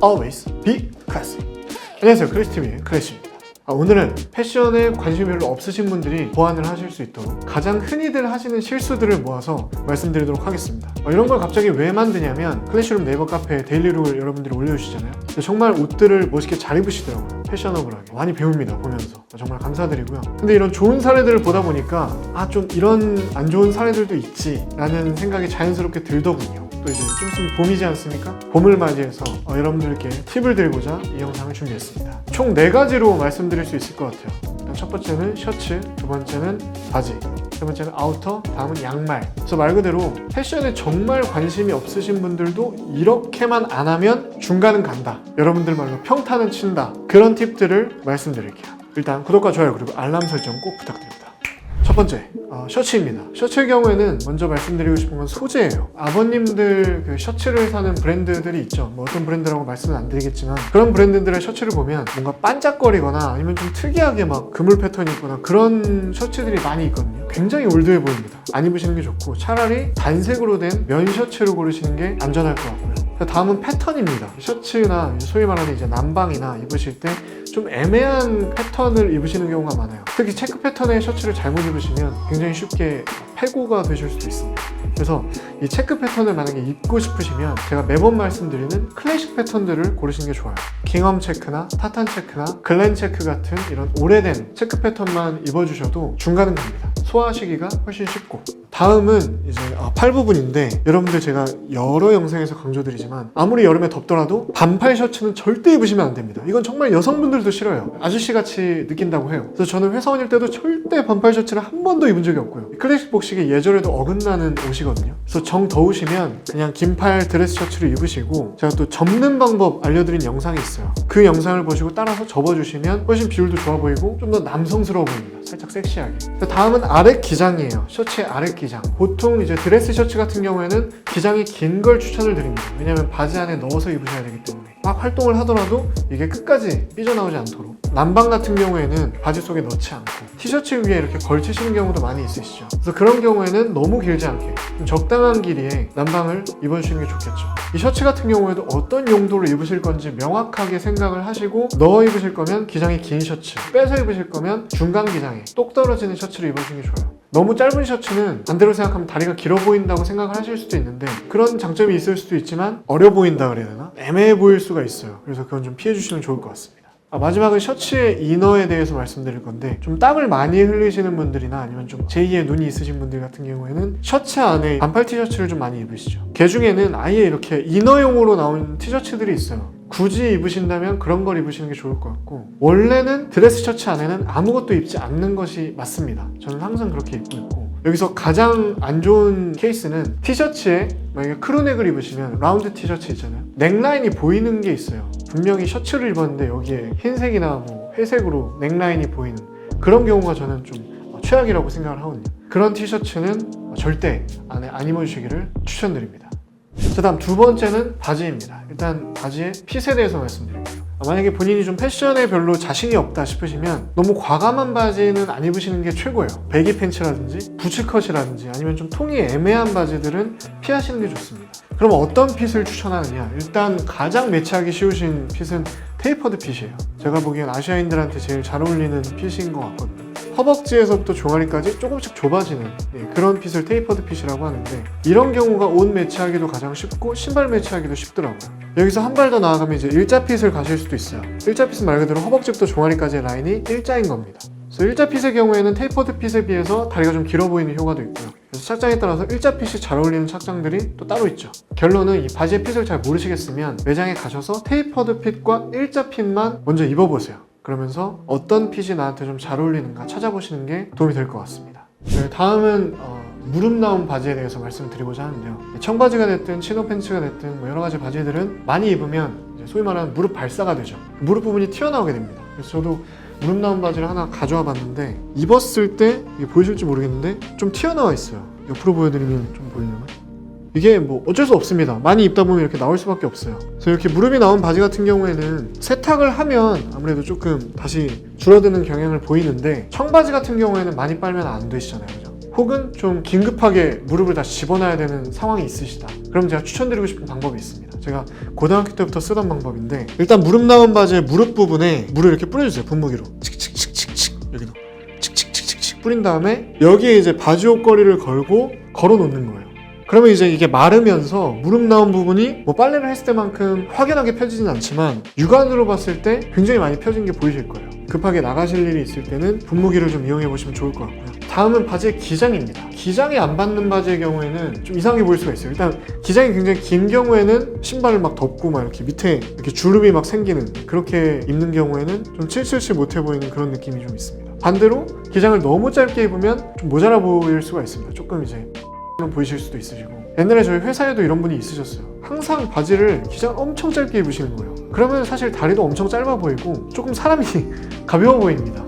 always be classy. 안녕하세요, 크래시TV의 크래시입니다. 오늘은 패션에 관심이 별로 없으신 분들이 보완을 하실 수 있도록 가장 흔히들 하시는 실수들을 모아서 말씀드리도록 하겠습니다. 이런 걸 갑자기 왜 만드냐면 클래시룸 네이버 카페에 데일리룩을 여러분들이 올려주시잖아요. 정말 옷들을 멋있게 잘 입으시더라고요. 패셔너블하게 많이 배웁니다, 보면서. 정말 감사드리고요. 근데 이런 좋은 사례들을 보다 보니까 좀 이런 안 좋은 사례들도 있지 라는 생각이 자연스럽게 들더군요. 또 이제 좀 있으면 봄이지 않습니까? 봄을 맞이해서 여러분들께 팁을 드리고자 이 영상을 준비했습니다. 총 4가지로 말씀드릴 수 있을 것 같아요. 일단 첫 번째는 셔츠, 두 번째는 바지, 세 번째는 아우터, 다음은 양말. 그래서 말 그대로 패션에 정말 관심이 없으신 분들도 이렇게만 안 하면 중간은 간다, 여러분들 말로 평타는 친다, 그런 팁들을 말씀드릴게요. 일단 구독과 좋아요 그리고 알람 설정 꼭 부탁드립니다. 첫 번째, 셔츠입니다. 셔츠의 경우에는 먼저 말씀드리고 싶은 건 소재예요. 아버님들 그 셔츠를 사는 브랜드들이 있죠. 어떤 브랜드라고 말씀은 안 드리겠지만 그런 브랜드들의 셔츠를 보면 뭔가 반짝거리거나 아니면 좀 특이하게 막 그물 패턴이 있거나 그런 셔츠들이 많이 있거든요. 굉장히 올드해 보입니다. 안 입으시는 게 좋고 차라리 단색으로 된 면 셔츠를 고르시는 게 안전할 것 같고요. 다음은 패턴입니다. 셔츠나 소위 말하는 이제 남방이나 입으실 때 좀 애매한 패턴을 입으시는 경우가 많아요. 특히 체크 패턴의 셔츠를 잘못 입으시면 굉장히 쉽게 패고가 되실 수도 있습니다. 그래서 이 체크 패턴을 만약에 입고 싶으시면 제가 매번 말씀드리는 클래식 패턴들을 고르시는 게 좋아요. 깅엄 체크나 타탄 체크나 글렌 체크 같은 이런 오래된 체크 패턴만 입어주셔도 중간은 갑니다. 소화하시기가 훨씬 쉽고. 다음은 이제 팔 부분인데, 여러분들 제가 여러 영상에서 강조드리지만 아무리 여름에 덥더라도 반팔 셔츠는 절대 입으시면 안 됩니다. 이건 정말 여성분들도 싫어요. 아저씨같이 느낀다고 해요. 그래서 저는 회사원일 때도 절대 반팔 셔츠를 한 번도 입은 적이 없고요. 클래식 복식이 예절에도 어긋나는 옷이거든요. 그래서 정 더우시면 그냥 긴팔 드레스 셔츠를 입으시고, 제가 또 접는 방법 알려드린 영상이 있어요. 그 영상을 보시고 따라서 접어주시면 훨씬 비율도 좋아 보이고 좀 더 남성스러워 보입니다. 살짝 섹시하게. 다음은 아랫 기장이에요. 셔츠의 아랫 기장. 보통 이제 드레스 셔츠 같은 경우에는 기장이 긴 걸 추천을 드립니다. 왜냐면 바지 안에 넣어서 입으셔야 되기 때문에 막 활동을 하더라도 이게 끝까지 삐져나오지 않도록. 남방 같은 경우에는 바지 속에 넣지 않고 티셔츠 위에 이렇게 걸치시는 경우도 많이 있으시죠. 그래서 그런 경우에는 너무 길지 않게 좀 적당한 길이에 남방을 입어주시는 게 좋겠죠. 이 셔츠 같은 경우에도 어떤 용도로 입으실 건지 명확하게 생각을 하시고, 넣어 입으실 거면 기장이 긴 셔츠, 빼서 입으실 거면 중간 기장에 똑 떨어지는 셔츠를 입으시는 게 좋아요. 너무 짧은 셔츠는 반대로 생각하면 다리가 길어 보인다고 생각을 하실 수도 있는데, 그런 장점이 있을 수도 있지만 어려 보인다 그래야 되나? 애매해 보일 수가 있어요. 그래서 그건 좀 피해 주시면 좋을 것 같습니다. 마지막은 셔츠의 이너에 대해서 말씀드릴 건데, 좀 땀을 많이 흘리시는 분들이나 아니면 좀 제2의 눈이 있으신 분들 같은 경우에는 셔츠 안에 반팔 티셔츠를 좀 많이 입으시죠. 그 중에는 아예 이렇게 이너용으로 나온 티셔츠들이 있어요. 굳이 입으신다면 그런 걸 입으시는 게 좋을 것 같고, 원래는 드레스 셔츠 안에는 아무것도 입지 않는 것이 맞습니다. 저는 항상 그렇게 입고 있고, 여기서 가장 안 좋은 케이스는 티셔츠에 만약에 크루넥을 입으시면 라운드 티셔츠 있잖아요. 넥라인이 보이는 게 있어요. 분명히 셔츠를 입었는데 여기에 흰색이나 회색으로 넥라인이 보이는 그런 경우가 저는 좀 최악이라고 생각을 하거든요. 그런 티셔츠는 절대 안에 안 입어주시기를 추천드립니다. 자, 다음 두 번째는 바지입니다. 일단 바지의 핏에 대해서 말씀드릴게요. 만약에 본인이 좀 패션에 별로 자신이 없다 싶으시면 너무 과감한 바지는 안 입으시는 게 최고예요. 배기 팬츠라든지 부츠컷이라든지 아니면 좀 통이 애매한 바지들은 피하시는 게 좋습니다. 그럼 어떤 핏을 추천하느냐? 일단 가장 매치하기 쉬우신 핏은 테이퍼드 핏이에요. 제가 보기엔 아시아인들한테 제일 잘 어울리는 핏인 것 같거든요. 허벅지에서부터 종아리까지 조금씩 좁아지는 그런 핏을 테이퍼드 핏이라고 하는데, 이런 경우가 옷 매치하기도 가장 쉽고 신발 매치하기도 쉽더라고요. 여기서 한 발 더 나아가면 이제 일자 핏을 가실 수도 있어요. 일자 핏은 말 그대로 허벅지부터 종아리까지의 라인이 일자인 겁니다. 그래서 일자 핏의 경우에는 테이퍼드 핏에 비해서 다리가 좀 길어 보이는 효과도 있고요. 그래서 착장에 따라서 일자 핏이 잘 어울리는 착장들이 또 따로 있죠. 결론은 이 바지의 핏을 잘 모르시겠으면 매장에 가셔서 테이퍼드 핏과 일자 핏만 먼저 입어보세요. 그러면서 어떤 핏이 나한테 좀 잘 어울리는가 찾아보시는 게 도움이 될 것 같습니다. 다음은 무릎 나온 바지에 대해서 말씀드리고자 하는데요. 청바지가 됐든 치노 팬츠가 됐든 여러 가지 바지들은 많이 입으면 이제 소위 말하는 무릎 발사가 되죠. 무릎 부분이 튀어나오게 됩니다. 그래서 저도 무릎 나온 바지를 하나 가져와 봤는데, 입었을 때 이게 보이실지 모르겠는데 좀 튀어나와 있어요. 옆으로 보여드리면 좀 보이려나? 이게 어쩔 수 없습니다. 많이 입다 보면 이렇게 나올 수밖에 없어요. 그래서 이렇게 무릎이 나온 바지 같은 경우에는 세탁을 하면 아무래도 조금 다시 줄어드는 경향을 보이는데, 청바지 같은 경우에는 많이 빨면 안 되시잖아요, 그죠? 혹은 좀 긴급하게 무릎을 다시 집어넣어야 되는 상황이 있으시다. 그럼 제가 추천드리고 싶은 방법이 있습니다. 제가 고등학교 때부터 쓰던 방법인데, 일단 무릎 나온 바지의 무릎 부분에 물을 이렇게 뿌려주세요. 분무기로 칙칙칙칙칙 여기도 칙칙칙칙 뿌린 다음에 여기에 이제 바지 옷걸이를 걸고 걸어 놓는 거예요. 그러면 이제 이게 마르면서 무릎 나온 부분이 뭐 빨래를 했을 때만큼 확연하게 펴지진 않지만 육안으로 봤을 때 굉장히 많이 펴진 게 보이실 거예요. 급하게 나가실 일이 있을 때는 분무기를 좀 이용해 보시면 좋을 것 같고요. 다음은 바지의 기장입니다. 기장이 안 받는 바지의 경우에는 좀 이상하게 보일 수가 있어요. 일단 기장이 굉장히 긴 경우에는 신발을 막 덮고 막 이렇게 밑에 이렇게 주름이 막 생기는, 그렇게 입는 경우에는 좀 칠칠치 못해 보이는 그런 느낌이 좀 있습니다. 반대로 기장을 너무 짧게 입으면 좀 모자라 보일 수가 있습니다. 조금 이제 보이실 수도 있으시고, 옛날에 저희 회사에도 이런 분이 있으셨어요. 항상 바지를 기장 엄청 짧게 입으시는 거예요. 그러면 사실 다리도 엄청 짧아 보이고 조금 사람이 가벼워 보입니다.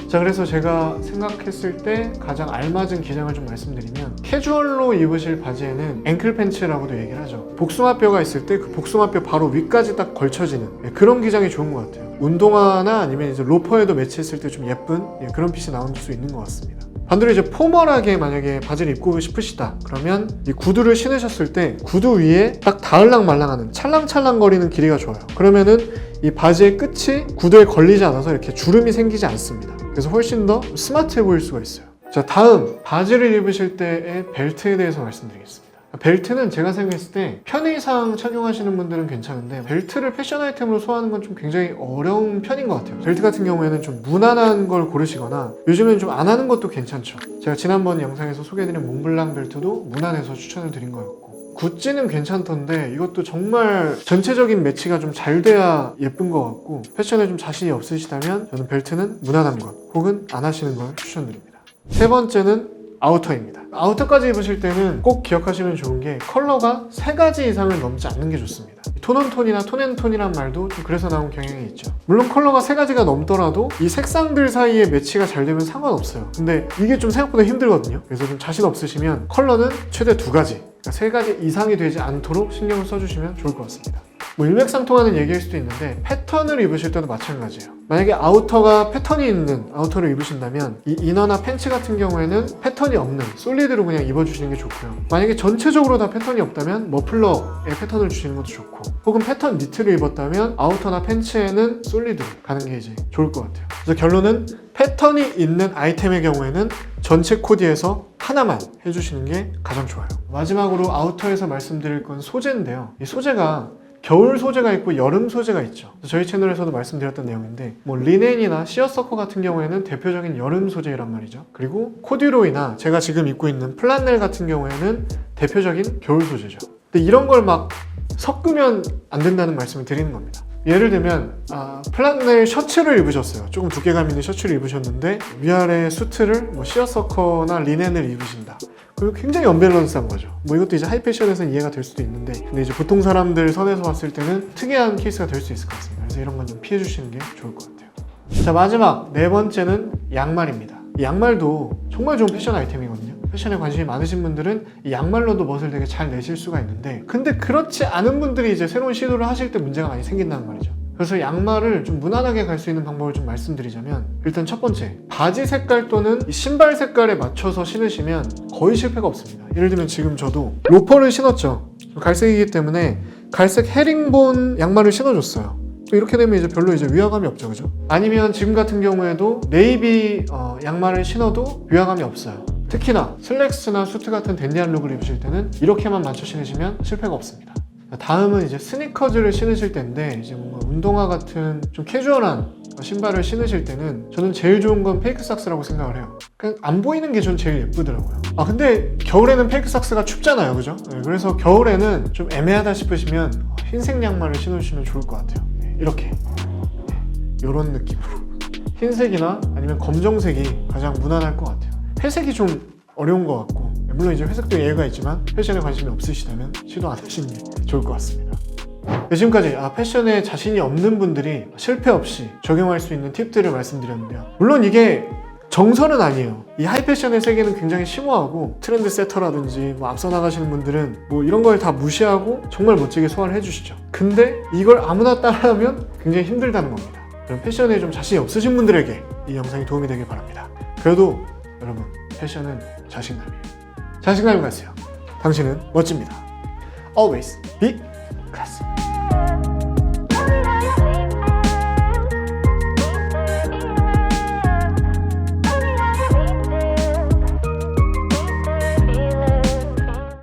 자, 그래서 제가 생각했을 때 가장 알맞은 기장을 좀 말씀드리면, 캐주얼로 입으실 바지에는 앵클 팬츠라고도 얘기를 하죠. 복숭아뼈가 있을 때 그 복숭아뼈 바로 위까지 딱 걸쳐지는 그런 기장이 좋은 것 같아요. 운동화나 아니면 이제 로퍼에도 매치했을 때 좀 예쁜 그런 핏이 나올 수 있는 것 같습니다. 반대로 이제 포멀하게 만약에 바지를 입고 싶으시다 그러면 이 구두를 신으셨을 때 구두 위에 딱 닿을랑 말랑하는 찰랑찰랑 거리는 길이가 좋아요. 그러면은 이 바지의 끝이 구두에 걸리지 않아서 이렇게 주름이 생기지 않습니다. 그래서 훨씬 더 스마트해 보일 수가 있어요. 자, 다음 바지를 입으실 때의 벨트에 대해서 말씀드리겠습니다. 벨트는 제가 생각했을 때 편의상 착용하시는 분들은 괜찮은데, 벨트를 패션 아이템으로 소화하는 건 좀 굉장히 어려운 편인 것 같아요. 벨트 같은 경우에는 좀 무난한 걸 고르시거나, 요즘에는 좀 안 하는 것도 괜찮죠. 제가 지난번 영상에서 소개해드린 몽블랑 벨트도 무난해서 추천을 드린 거였고, 구찌는 괜찮던데 이것도 정말 전체적인 매치가 좀 잘 돼야 예쁜 것 같고, 패션에 좀 자신이 없으시다면 저는 벨트는 무난한 것 혹은 안 하시는 걸 추천드립니다. 세 번째는 아우터입니다. 아우터까지 입으실 때는 꼭 기억하시면 좋은 게, 컬러가 3가지 이상을 넘지 않는 게 좋습니다. 톤온톤이나 톤앤톤이란 말도 좀 그래서 나온 경향이 있죠. 물론 컬러가 3가지가 넘더라도 이 색상들 사이에 매치가 잘 되면 상관없어요. 근데 이게 좀 생각보다 힘들거든요. 그래서 좀 자신 없으시면 컬러는 최대 2가지, 그러니까 3가지 이상이 되지 않도록 신경을 써주시면 좋을 것 같습니다. 뭐 일맥상통하는 얘기일 수도 있는데, 패턴을 입으실 때도 마찬가지예요. 만약에 아우터가 패턴이 있는 아우터를 입으신다면 이 이너나 팬츠 같은 경우에는 패턴이 없는 솔리드로 그냥 입어주시는 게 좋고요. 만약에 전체적으로 다 패턴이 없다면 머플러에 패턴을 주시는 것도 좋고, 혹은 패턴 니트를 입었다면 아우터나 팬츠에는 솔리드로 가는 게 이제 좋을 것 같아요. 그래서 결론은 패턴이 있는 아이템의 경우에는 전체 코디에서 하나만 해주시는 게 가장 좋아요. 마지막으로 아우터에서 말씀드릴 건 소재인데요. 이 소재가 겨울 소재가 있고 여름 소재가 있죠. 저희 채널에서도 말씀드렸던 내용인데, 뭐 리넨이나 시어서커 같은 경우에는 대표적인 여름 소재란 말이죠. 그리고 코듀로이나 제가 지금 입고 있는 플란넬 같은 경우에는 대표적인 겨울 소재죠. 근데 이런 걸 막 섞으면 안 된다는 말씀을 드리는 겁니다. 예를 들면 플란넬 셔츠를 입으셨어요. 조금 두께감 있는 셔츠를 입으셨는데 위아래 수트를 뭐 시어서커나 리넨을 입으신다. 그리고 굉장히 언밸런스한 거죠. 뭐 이것도 이제 하이패션에서는 이해가 될 수도 있는데, 근데 이제 보통 사람들 선에서 봤을 때는 특이한 케이스가 될 수 있을 것 같습니다. 그래서 이런 건 좀 피해 주시는 게 좋을 것 같아요. 자, 마지막 4번째는 양말입니다. 이 양말도 정말 좋은 패션 아이템이거든요. 패션에 관심이 많으신 분들은 이 양말로도 멋을 되게 잘 내실 수가 있는데, 근데 그렇지 않은 분들이 이제 새로운 시도를 하실 때 문제가 많이 생긴다는 말이죠. 그래서 양말을 좀 무난하게 갈 수 있는 방법을 좀 말씀드리자면, 일단 첫 번째, 바지 색깔 또는 신발 색깔에 맞춰서 신으시면 거의 실패가 없습니다. 예를 들면 지금 저도 로퍼를 신었죠. 갈색이기 때문에 갈색 헤링본 양말을 신어줬어요. 이렇게 되면 이제 별로 이제 위화감이 없죠, 그죠? 아니면 지금 같은 경우에도 네이비 양말을 신어도 위화감이 없어요. 특히나 슬랙스나 수트 같은 댄디한 룩을 입으실 때는 이렇게만 맞춰 신으시면 실패가 없습니다. 다음은 이제 스니커즈를 신으실 때인데, 이제 뭔가 운동화 같은 좀 캐주얼한 신발을 신으실 때는 저는 제일 좋은 건 페이크 삭스라고 생각을 해요. 그냥 안 보이는 게 전 제일 예쁘더라고요. 근데 겨울에는 페이크 삭스가 춥잖아요, 그죠? 네, 그래서 겨울에는 좀 애매하다 싶으시면 흰색 양말을 신으시면 좋을 것 같아요. 네, 이렇게 이런 느낌으로 흰색이나 아니면 검정색이 가장 무난할 것 같아요. 회색이 좀 어려운 것 같고, 물론 이제 회색도 예외가 있지만 패션에 관심이 없으시다면 시도 안 하시는 게 좋을 것 같습니다. 네, 지금까지 패션에 자신이 없는 분들이 실패 없이 적용할 수 있는 팁들을 말씀드렸는데요. 물론 이게 정설은 아니에요. 이 하이패션의 세계는 굉장히 심오하고, 트렌드 세터라든지 뭐 앞서 나가시는 분들은 뭐 이런 걸 다 무시하고 정말 멋지게 소화를 해주시죠. 근데 이걸 아무나 따라하면 굉장히 힘들다는 겁니다. 그럼 패션에 좀 자신이 없으신 분들에게 이 영상이 도움이 되길 바랍니다. 그래도 여러분, 패션은 자신감이에요. 자신감을 가지세요. 당신은 멋집니다. Always be classy.